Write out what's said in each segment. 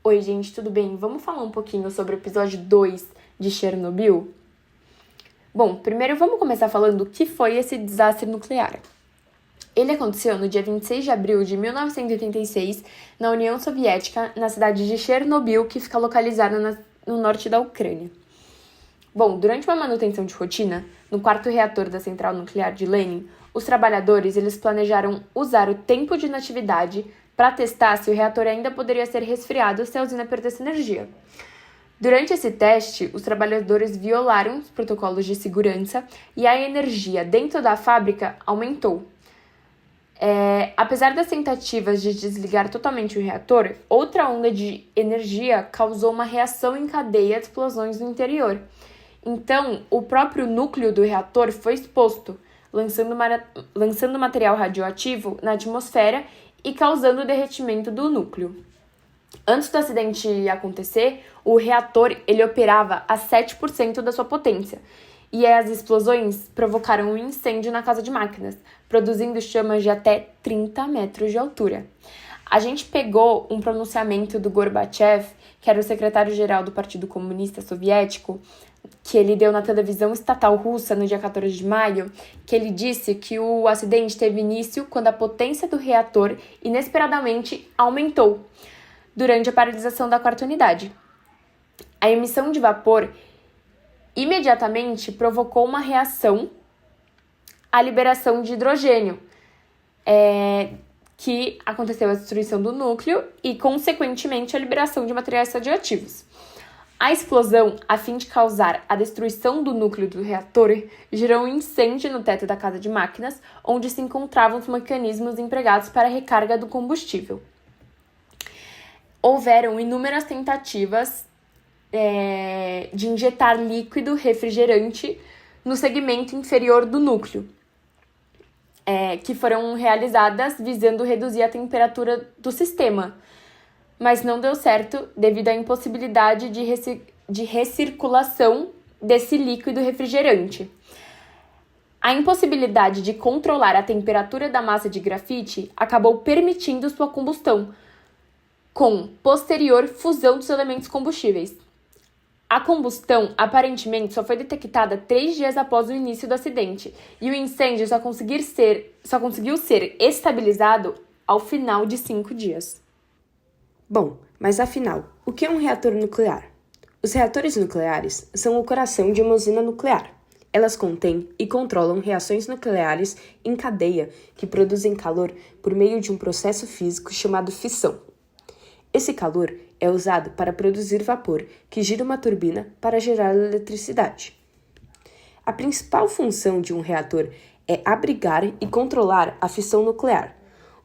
Oi, gente, tudo bem? Vamos falar um pouquinho sobre o episódio 2 de Chernobyl? Bom, primeiro vamos começar falando o que foi esse desastre nuclear. Ele aconteceu no dia 26 de abril de 1986, na União Soviética, na cidade de Chernobyl, que fica localizada no norte da Ucrânia. Bom, durante uma manutenção de rotina, no quarto reator da central nuclear de Lenin, os trabalhadores eles planejaram usar o tempo de inatividade para testar se o reator ainda poderia ser resfriado se a usina perdesse energia. Durante esse teste, os trabalhadores violaram os protocolos de segurança e a energia dentro da fábrica aumentou. Apesar das tentativas de desligar totalmente o reator, outra onda de energia causou uma reação em cadeia de explosões no interior. Então, o próprio núcleo do reator foi exposto, lançando material radioativo na atmosfera e causando o derretimento do núcleo. Antes do acidente acontecer, o reator ele operava a 7% da sua potência, e as explosões provocaram um incêndio na casa de máquinas, produzindo chamas de até 30 metros de altura. A gente pegou um pronunciamento do Gorbachev, que era o secretário-geral do Partido Comunista Soviético, que ele deu na televisão estatal russa no dia 14 de maio, que ele disse que o acidente teve início quando a potência do reator inesperadamente aumentou durante a paralisação da quarta unidade. A emissão de vapor imediatamente provocou uma reação à liberação de hidrogênio, que aconteceu a destruição do núcleo e, consequentemente, a liberação de materiais radioativos. A explosão, a fim de causar a destruição do núcleo do reator, gerou um incêndio no teto da casa de máquinas, onde se encontravam os mecanismos empregados para a recarga do combustível. Houveram inúmeras tentativas de injetar líquido refrigerante no segmento inferior do núcleo, que foram realizadas visando reduzir a temperatura do sistema, mas não deu certo devido à impossibilidade de recirculação desse líquido refrigerante. A impossibilidade de controlar a temperatura da massa de grafite acabou permitindo sua combustão, com posterior fusão dos elementos combustíveis. A combustão, aparentemente, só foi detectada 3 dias após o início do acidente, e o incêndio só conseguiu ser estabilizado ao final de 5 dias. Bom, mas afinal, o que é um reator nuclear? Os reatores nucleares são o coração de uma usina nuclear. Elas contêm e controlam reações nucleares em cadeia que produzem calor por meio de um processo físico chamado fissão. Esse calor é usado para produzir vapor que gira uma turbina para gerar eletricidade. A principal função de um reator é abrigar e controlar a fissão nuclear,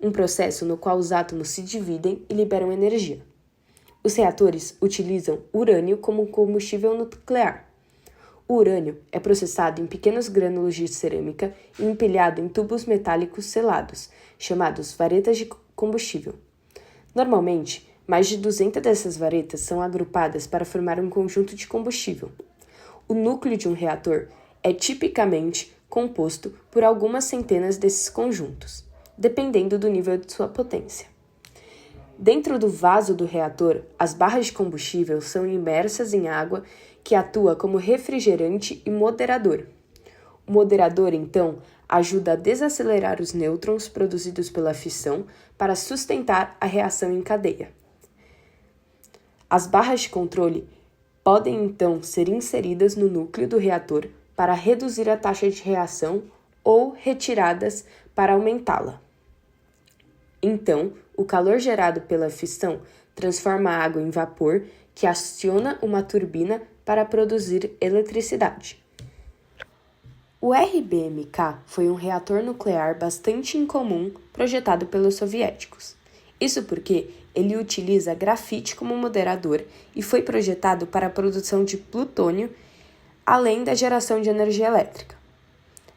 um processo no qual os átomos se dividem e liberam energia. Os reatores utilizam urânio como combustível nuclear. O urânio é processado em pequenos grânulos de cerâmica e empilhado em tubos metálicos selados, chamados varetas de combustível. Normalmente, mais de 200 dessas varetas são agrupadas para formar um conjunto de combustível. O núcleo de um reator é tipicamente composto por algumas centenas desses conjuntos, dependendo do nível de sua potência. Dentro do vaso do reator, as barras de combustível são imersas em água que atua como refrigerante e moderador. O moderador, então, ajuda a desacelerar os nêutrons produzidos pela fissão para sustentar a reação em cadeia. As barras de controle podem, então, ser inseridas no núcleo do reator para reduzir a taxa de reação ou retiradas para aumentá-la. Então, o calor gerado pela fissão transforma a água em vapor que aciona uma turbina para produzir eletricidade. O RBMK foi um reator nuclear bastante incomum projetado pelos soviéticos. Isso porque ele utiliza grafite como moderador e foi projetado para a produção de plutônio, além da geração de energia elétrica.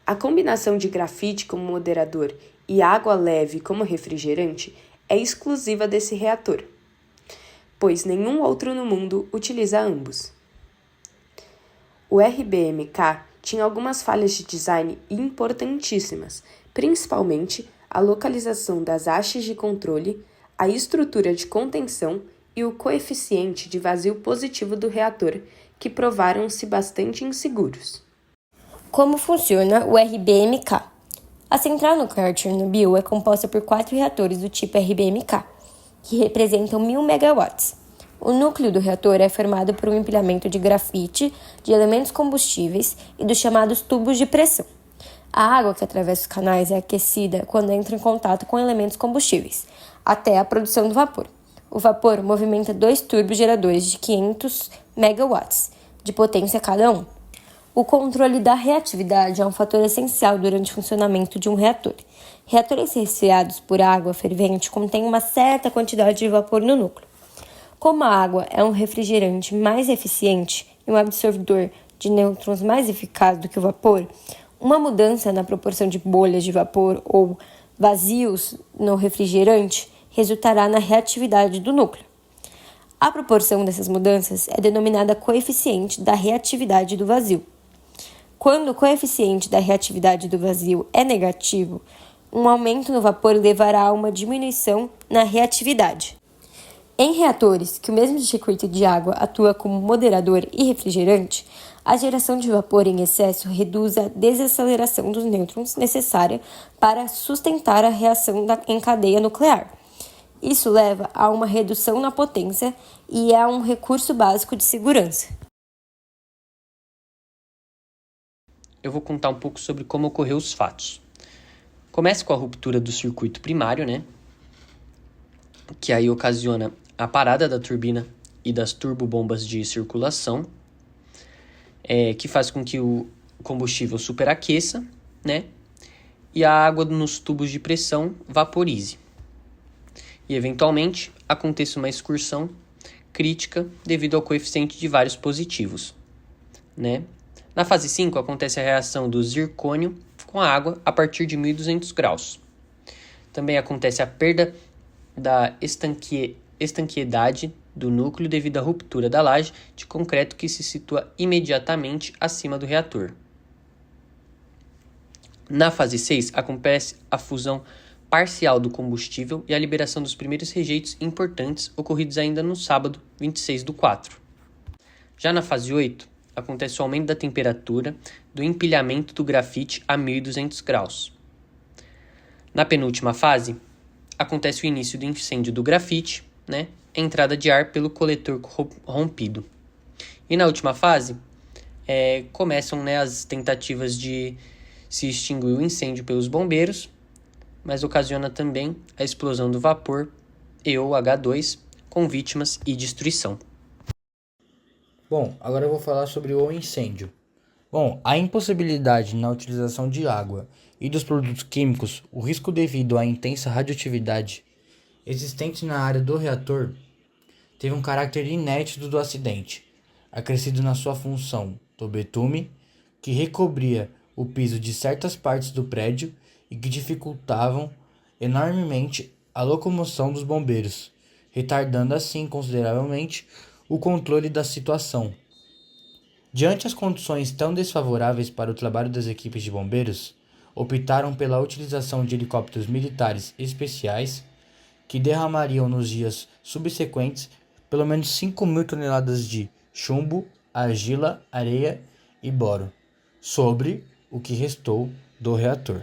A combinação de grafite como moderador e água leve como refrigerante é exclusiva desse reator, pois nenhum outro no mundo utiliza ambos. O RBMK tinha algumas falhas de design importantíssimas, principalmente a localização das hastes de controle, a estrutura de contenção e o coeficiente de vazio positivo do reator, que provaram-se bastante inseguros. Como funciona o RBMK? A central nuclear de Chernobyl é composta por 4 reatores do tipo RBMK, que representam 1000 megawatts. O núcleo do reator é formado por um empilhamento de grafite, de elementos combustíveis e dos chamados tubos de pressão. A água que atravessa os canais é aquecida quando entra em contato com elementos combustíveis, até a produção do vapor. O vapor movimenta 2 turbogeradores de 500 megawatts de potência cada um. O controle da reatividade é um fator essencial durante o funcionamento de um reator. Reatores resfriados por água fervente contêm uma certa quantidade de vapor no núcleo. Como a água é um refrigerante mais eficiente e um absorvedor de nêutrons mais eficaz do que o vapor, uma mudança na proporção de bolhas de vapor ou vazios no refrigerante resultará na reatividade do núcleo. A proporção dessas mudanças é denominada coeficiente da reatividade do vazio. Quando o coeficiente da reatividade do vazio é negativo, um aumento no vapor levará a uma diminuição na reatividade. Em reatores que o mesmo circuito de água atua como moderador e refrigerante, a geração de vapor em excesso reduz a desaceleração dos nêutrons necessária para sustentar a reação em cadeia nuclear. Isso leva a uma redução na potência e é um recurso básico de segurança. Eu vou contar um pouco sobre como ocorreu os fatos. Começa com a ruptura do circuito primário, que aí ocasiona a parada da turbina e das turbobombas de circulação, que faz com que o combustível superaqueça, e a água nos tubos de pressão vaporize. E, eventualmente, aconteça uma excursão crítica devido ao coeficiente de vários positivos, Na fase 5, acontece a reação do zircônio com a água a partir de 1200 graus. Também acontece a perda da estanqueidade do núcleo devido à ruptura da laje de concreto que se situa imediatamente acima do reator. Na fase 6, acontece a fusão parcial do combustível e a liberação dos primeiros rejeitos importantes ocorridos ainda no sábado 26/4. Já na fase 8, acontece o aumento da temperatura do empilhamento do grafite a 1200 graus. Na penúltima fase, acontece o início do incêndio do grafite, a entrada de ar pelo coletor rompido. E na última fase, começam as tentativas de se extinguir o incêndio pelos bombeiros, mas ocasiona também a explosão do vapor e ou H2 com vítimas e destruição. Bom, agora eu vou falar sobre o incêndio. Bom, a impossibilidade na utilização de água e dos produtos químicos, o risco devido à intensa radioatividade existente na área do reator, teve um caráter inédito do acidente, acrescido na sua função do betume, que recobria o piso de certas partes do prédio e que dificultavam enormemente a locomoção dos bombeiros, retardando assim consideravelmente o controle da situação. Diante as condições tão desfavoráveis para o trabalho das equipes de bombeiros, optaram pela utilização de helicópteros militares especiais que derramariam nos dias subsequentes pelo menos 5.000 toneladas de chumbo, argila, areia e boro sobre o que restou do reator.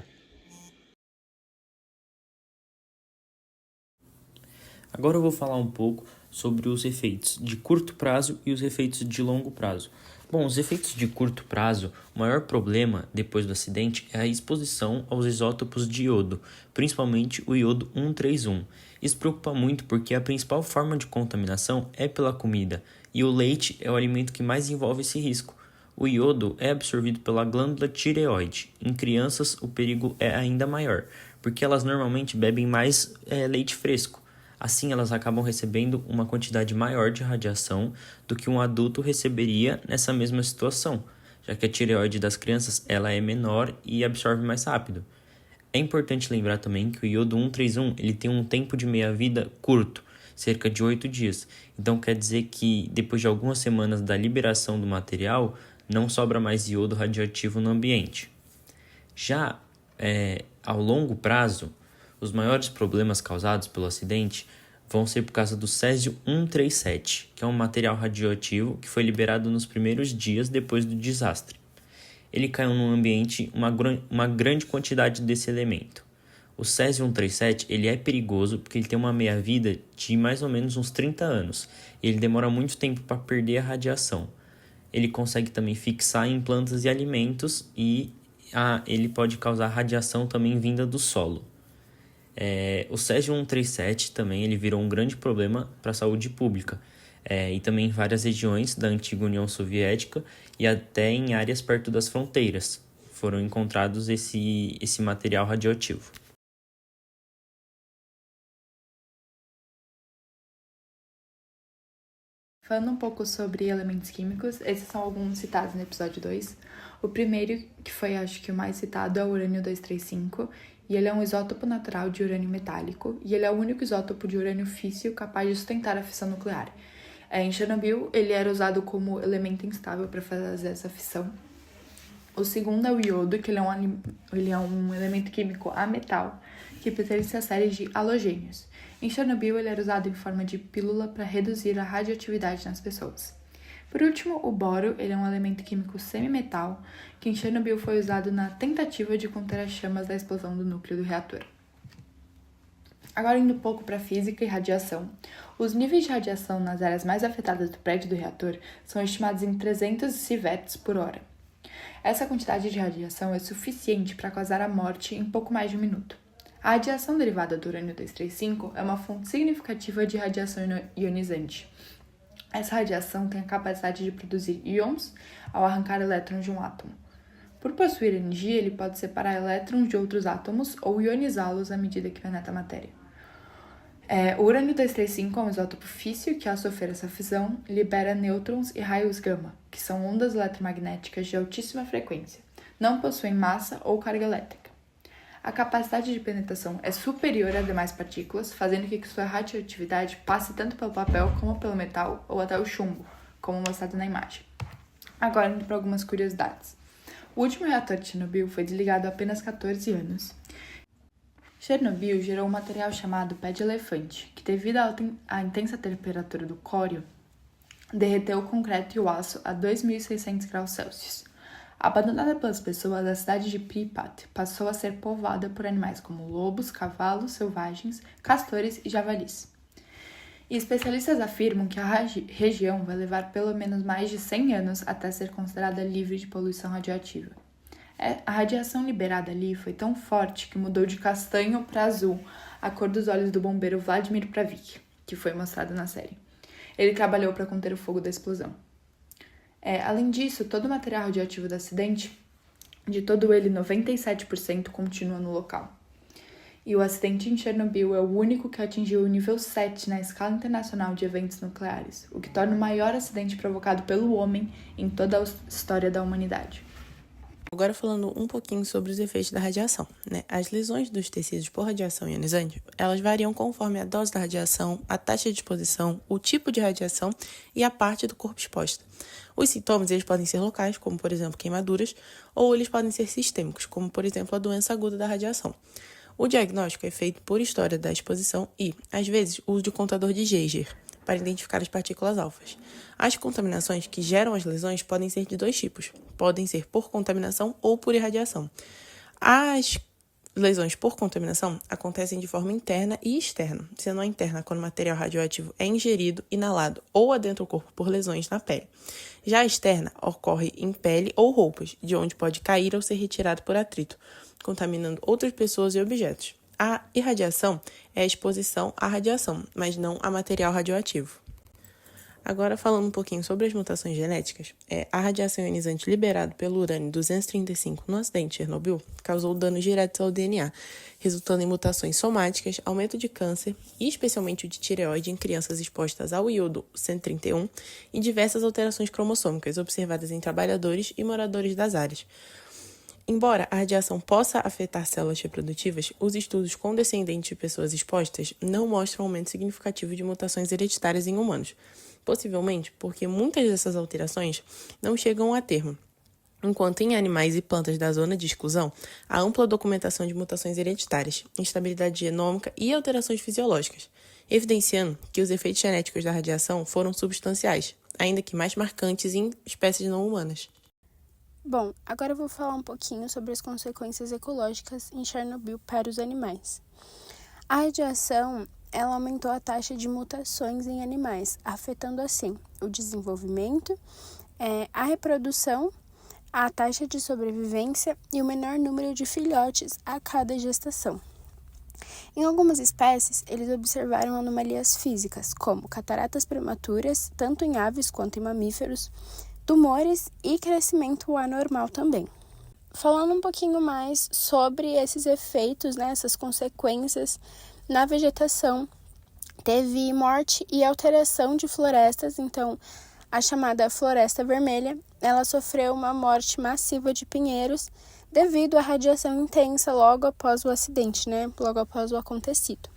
Agora eu vou falar um pouco sobre os efeitos de curto prazo e os efeitos de longo prazo. Bom, os efeitos de curto prazo, o maior problema depois do acidente é a exposição aos isótopos de iodo, principalmente o iodo 131. Isso preocupa muito porque a principal forma de contaminação é pela comida e o leite é o alimento que mais envolve esse risco. O iodo é absorvido pela glândula tireoide. Em crianças, o perigo é ainda maior, porque elas normalmente bebem mais leite fresco. Assim, elas acabam recebendo uma quantidade maior de radiação do que um adulto receberia nessa mesma situação, já que a tireoide das crianças ela é menor e absorve mais rápido. É importante lembrar também que o iodo 131 ele tem um tempo de meia-vida curto, cerca de 8 dias. Então quer dizer que depois de algumas semanas da liberação do material, não sobra mais iodo radioativo no ambiente. Já ao longo prazo, os maiores problemas causados pelo acidente vão ser por causa do césio-137, que é um material radioativo que foi liberado nos primeiros dias depois do desastre. Ele caiu no ambiente uma grande quantidade desse elemento. O césio-137 ele é perigoso porque ele tem uma meia-vida de mais ou menos uns 30 anos e ele demora muito tempo para perder a radiação. Ele consegue também fixar em plantas e alimentos e ele pode causar radiação também vinda do solo. O césio-137 também ele virou um grande problema para a saúde pública e também em várias regiões da antiga União Soviética e até em áreas perto das fronteiras foram encontrados esse material radioativo. Falando um pouco sobre elementos químicos, esses são alguns citados no episódio 2. O primeiro, que foi acho que o mais citado, é o urânio-235, e ele é um isótopo natural de urânio metálico, e ele é o único isótopo de urânio físsil capaz de sustentar a fissão nuclear. Em Chernobyl, ele era usado como elemento instável para fazer essa fissão. O segundo é o iodo, que ele é um elemento químico ametal, que pertence à série de halogênios. Em Chernobyl, ele era usado em forma de pílula para reduzir a radioatividade nas pessoas. Por último, o boro, ele é um elemento químico semimetal, que em Chernobyl foi usado na tentativa de conter as chamas da explosão do núcleo do reator. Agora indo um pouco para física e radiação. Os níveis de radiação nas áreas mais afetadas do prédio do reator são estimados em 300 sieverts por hora. Essa quantidade de radiação é suficiente para causar a morte em pouco mais de um minuto. A radiação derivada do urânio-235 é uma fonte significativa de radiação ionizante. Essa radiação tem a capacidade de produzir íons ao arrancar elétrons de um átomo. Por possuir energia, ele pode separar elétrons de outros átomos ou ionizá-los à medida que penetra a matéria. O urânio-235 é um isótopo físsil que, ao sofrer essa fissão, libera nêutrons e raios gama, que são ondas eletromagnéticas de altíssima frequência. Não possuem massa ou carga elétrica. A capacidade de penetração é superior a demais partículas, fazendo com que sua radioatividade passe tanto pelo papel como pelo metal ou até o chumbo, como mostrado na imagem. Agora, indo para algumas curiosidades. O último reator de Chernobyl foi desligado há apenas 14 anos. Chernobyl gerou um material chamado pé de elefante, que devido à intensa temperatura do cório, derreteu o concreto e o aço a 2.600 graus Celsius. Abandonada pelas pessoas, a cidade de Pripyat passou a ser povoada por animais como lobos, cavalos selvagens, castores e javalis. E especialistas afirmam que a região vai levar pelo menos mais de 100 anos até ser considerada livre de poluição radioativa. A radiação liberada ali foi tão forte que mudou de castanho para azul a cor dos olhos do bombeiro Vladimir Pravik, que foi mostrado na série. Ele trabalhou para conter o fogo da explosão. Além disso, todo o material radioativo do acidente, de todo ele, 97% continua no local. E o acidente em Chernobyl é o único que atingiu o nível 7 na escala internacional de eventos nucleares, o que torna o maior acidente provocado pelo homem em toda a história da humanidade. Agora falando um pouquinho sobre os efeitos da radiação, né? As lesões dos tecidos por radiação ionizante, elas variam conforme a dose da radiação, a taxa de exposição, o tipo de radiação e a parte do corpo exposta. Os sintomas eles podem ser locais, como por exemplo queimaduras, ou eles podem ser sistêmicos, como por exemplo a doença aguda da radiação. O diagnóstico é feito por história da exposição e, às vezes, o uso de contador de Geiger para identificar as partículas alfas. As contaminações que geram as lesões podem ser de dois tipos. Podem ser por contaminação ou por irradiação. As lesões por contaminação acontecem de forma interna e externa, sendo a interna quando o material radioativo é ingerido, inalado ou adentra o corpo por lesões na pele. Já a externa ocorre em pele ou roupas, de onde pode cair ou ser retirado por atrito, contaminando outras pessoas e objetos. A irradiação é a exposição à radiação, mas não a material radioativo. Agora, falando um pouquinho sobre as mutações genéticas, a radiação ionizante liberada pelo urânio-235 no acidente de Chernobyl causou danos diretos ao DNA, resultando em mutações somáticas, aumento de câncer, e especialmente o de tireoide em crianças expostas ao iodo 131 e diversas alterações cromossômicas observadas em trabalhadores e moradores das áreas. Embora a radiação possa afetar células reprodutivas, os estudos com descendentes de pessoas expostas não mostram aumento significativo de mutações hereditárias em humanos, possivelmente porque muitas dessas alterações não chegam a termo, enquanto em animais e plantas da zona de exclusão há ampla documentação de mutações hereditárias, instabilidade genômica e alterações fisiológicas. evidenciando que os efeitos genéticos da radiação foram substanciais, ainda que mais marcantes em espécies não humanas. Bom, agora eu vou falar um pouquinho sobre as consequências ecológicas em Chernobyl para os animais. A radiação, ela aumentou a taxa de mutações em animais, afetando assim o desenvolvimento, a reprodução, a taxa de sobrevivência e o menor número de filhotes a cada gestação. Em algumas espécies, eles observaram anomalias físicas, como cataratas prematuras, tanto em aves quanto em mamíferos, tumores e crescimento anormal também. Falando um pouquinho mais sobre esses efeitos, essas consequências na vegetação, teve morte e alteração de florestas, então a chamada floresta vermelha, ela sofreu uma morte massiva de pinheiros devido à radiação intensa logo após o acidente, logo após o acontecido.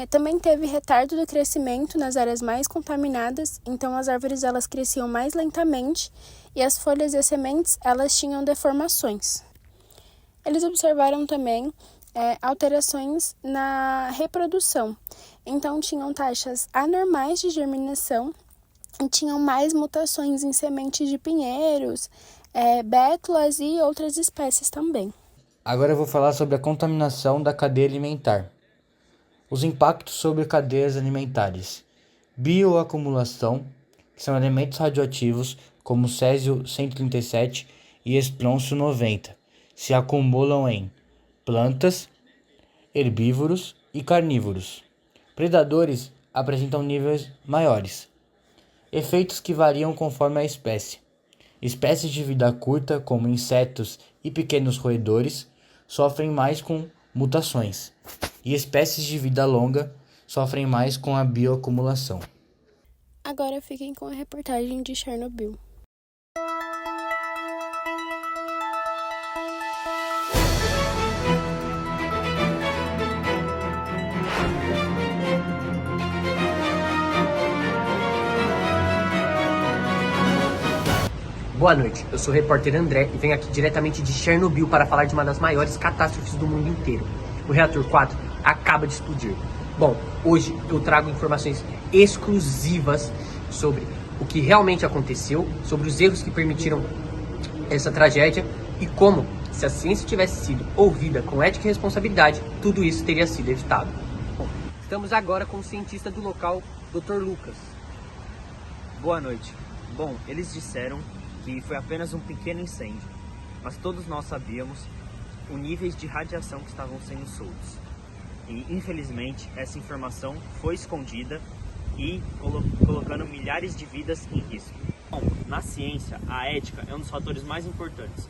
Também teve retardo do crescimento nas áreas mais contaminadas, então as árvores elas cresciam mais lentamente e as folhas e as sementes elas tinham deformações. Eles observaram também alterações na reprodução, então tinham taxas anormais de germinação e tinham mais mutações em sementes de pinheiros, bétulas e outras espécies também. Agora eu vou falar sobre a contaminação da cadeia alimentar. Os impactos sobre cadeias alimentares. Bioacumulação, que são elementos radioativos como césio-137 e estrôncio 90, se acumulam em plantas, herbívoros e carnívoros. Predadores apresentam níveis maiores. Efeitos que variam conforme a espécie. Espécies de vida curta, como insetos e pequenos roedores, sofrem mais com mutações, e espécies de vida longa sofrem mais com a bioacumulação. Agora fiquem com a reportagem de Chernobyl. Boa noite, eu sou o repórter André e venho aqui diretamente de Chernobyl para falar de uma das maiores catástrofes do mundo inteiro. O reator 4 acaba de explodir. Bom, hoje eu trago informações exclusivas sobre o que realmente aconteceu, sobre os erros que permitiram essa tragédia e como, se a ciência tivesse sido ouvida com ética e responsabilidade, tudo isso teria sido evitado. Bom, estamos agora com o cientista do local, Dr. Lucas. Boa noite. Bom, eles disseram que foi apenas um pequeno incêndio, mas todos nós sabíamos os níveis de radiação que estavam sendo soltos. E, infelizmente, essa informação foi escondida e colocando milhares de vidas em risco. Bom, na ciência, a ética é um dos fatores mais importantes.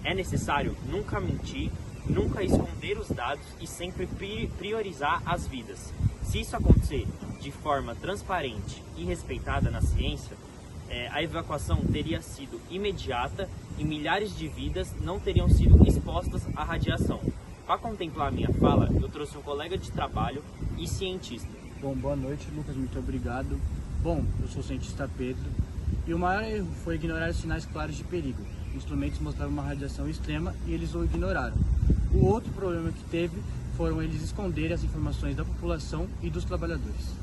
É necessário nunca mentir, nunca esconder os dados e sempre priorizar as vidas. Se isso acontecer de forma transparente e respeitada na ciência, a evacuação teria sido imediata e milhares de vidas não teriam sido expostas à radiação. Para contemplar a minha fala, eu trouxe um colega de trabalho e cientista. Bom, boa noite, Lucas, muito obrigado. Bom, eu sou o cientista Pedro e o maior erro foi ignorar os sinais claros de perigo. Os instrumentos mostravam uma radiação extrema e eles o ignoraram. O outro problema que teve foram eles esconderem as informações da população e dos trabalhadores.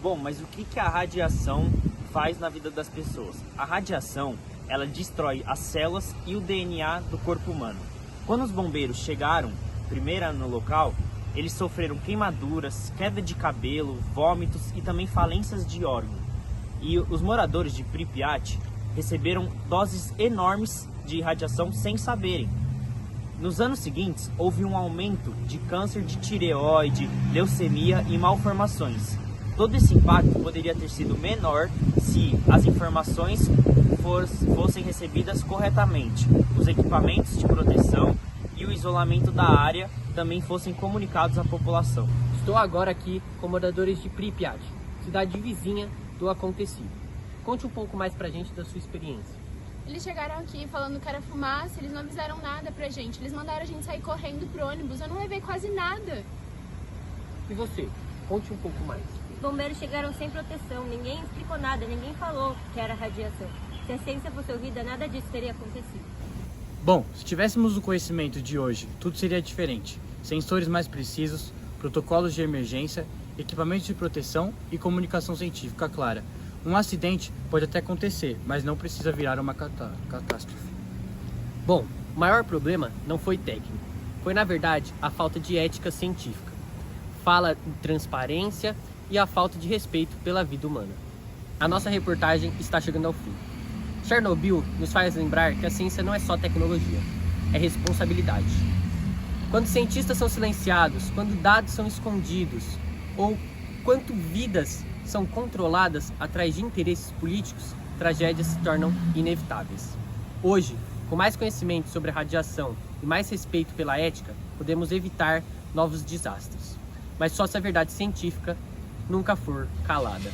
Bom, mas o que a radiação faz na vida das pessoas? A radiação, ela destrói as células e o DNA do corpo humano. Quando os bombeiros chegaram, primeiro no local, eles sofreram queimaduras, queda de cabelo, vômitos e também falências de órgão. E os moradores de Pripyat receberam doses enormes de radiação sem saberem. Nos anos seguintes, houve um aumento de câncer de tireoide, leucemia e malformações. Todo esse impacto poderia ter sido menor se as informações fossem recebidas corretamente, os equipamentos de proteção e o isolamento da área também fossem comunicados à população. Estou agora aqui com moradores de Pripyat, cidade vizinha do acontecido. Conte um pouco mais pra gente da sua experiência. Eles chegaram aqui falando que era fumaça, eles não avisaram nada pra gente. Eles mandaram a gente sair correndo pro ônibus, eu não levei quase nada. E você? Conte um pouco mais. Os bombeiros chegaram sem proteção, ninguém explicou nada, ninguém falou que era radiação. Se a ciência fosse ouvida, nada disso teria acontecido. Bom, se tivéssemos o conhecimento de hoje, tudo seria diferente. Sensores mais precisos, protocolos de emergência, equipamentos de proteção e comunicação científica clara. Um acidente pode até acontecer, mas não precisa virar uma catástrofe. Bom, o maior problema não foi técnico. Foi, na verdade, a falta de ética científica. Fala de transparência e a falta de respeito pela vida humana. A nossa reportagem está chegando ao fim. Chernobyl nos faz lembrar que a ciência não é só tecnologia, é responsabilidade. Quando cientistas são silenciados, quando dados são escondidos, ou quando vidas são controladas atrás de interesses políticos, tragédias se tornam inevitáveis. Hoje, com mais conhecimento sobre a radiação e mais respeito pela ética, podemos evitar novos desastres. Mas só se a verdade científica nunca for calada.